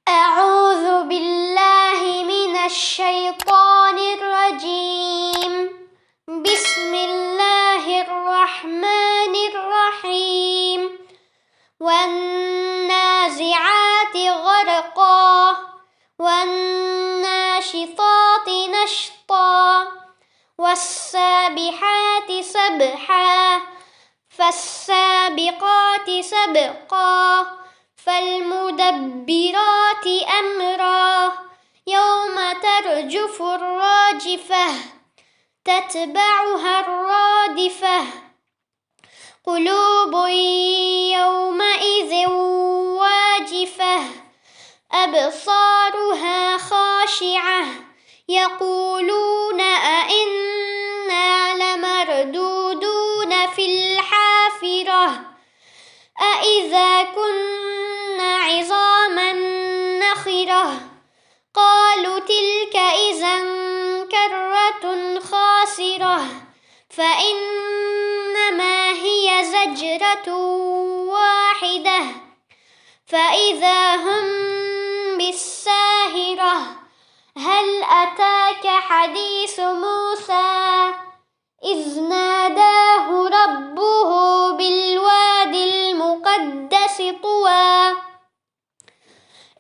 أعوذ بالله من الشيطان الرجيم. بسم الله الرحمن الرحيم. والنازعات غرقا والناشطات نشطا والسابحات سبحا فالسابقات سبقا فالمدبرات أمرا يوم ترجف الراجفة تتبعها الرادفة قلوب يومئذ واجفة أبصارها خاشعة يقولون أئنا لمردودون في الحافرة أإذا كنا عظاما نخرة قالوا تلك إذا كرة خاسرة فإنما هي زجرة واحدة فإذا هم بالساهرة هل أتاك حديث موسى إذ ناداه ربه بالواد المقدس طوى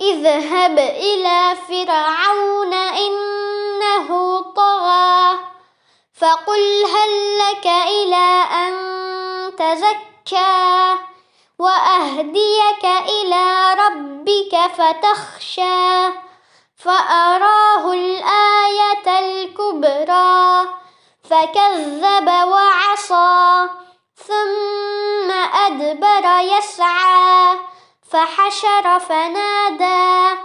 اذهب إلى فرعون إنه طغى فقل هل لك إلى أن تزكى وأهديك إلى ربك فتخشى فأراه الآية الكبرى فكذب وعصى ثم أدبر يسعى فحشر فنادى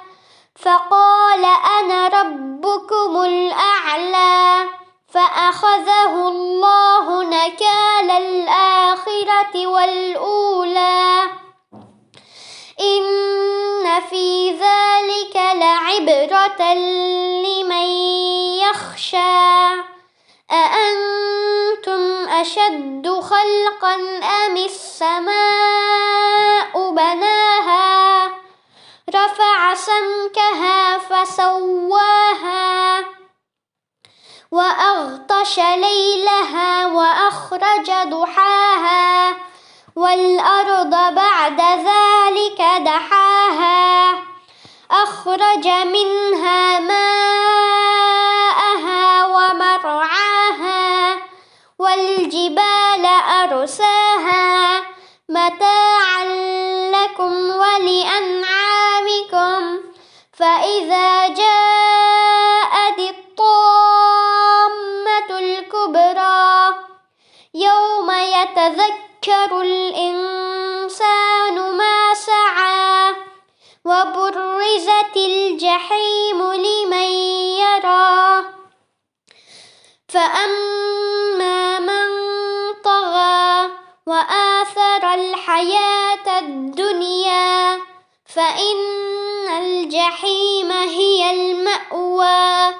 فقال أنا ربكم الأعلى فأخذه الله نكال الآخرة والأولى إن في ذلك لعبرة لمن يخشى أأنتم أشد خلقا أم السماء بناها رفع سمكها فسواها وأغطش ليلها وأخرج ضحاها والأرض بعد ذلك دحاها أخرج منها ماءها ومرعاها والجبال أرساها متاعا لكم ولأنعامكم فإذا جاءت الطامة الكبرى يوم يتذكر الإنسان ما سعى وبرزت الجحيم لمن يرى فأما من طغى وآثر الحياة الدنيا فإن الجحيم هي المأوى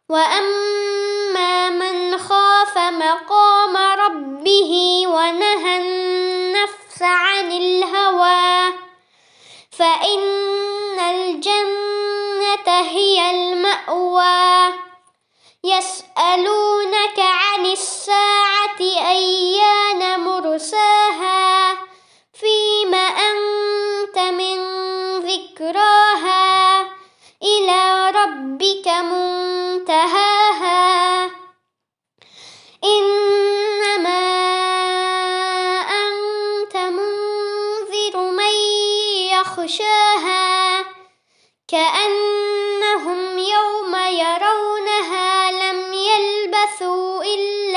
وأما من خاف مقام ربه ونهى النفس عن الهوى فإن الجنة هي المأوى يسألونك عن الساعة أيان مرساها فيم أنت من ذكراها إلى ربك منتهاها إنما أنت منذر من يخشاها كأنهم يوم يرونها لم يلبثوا إلا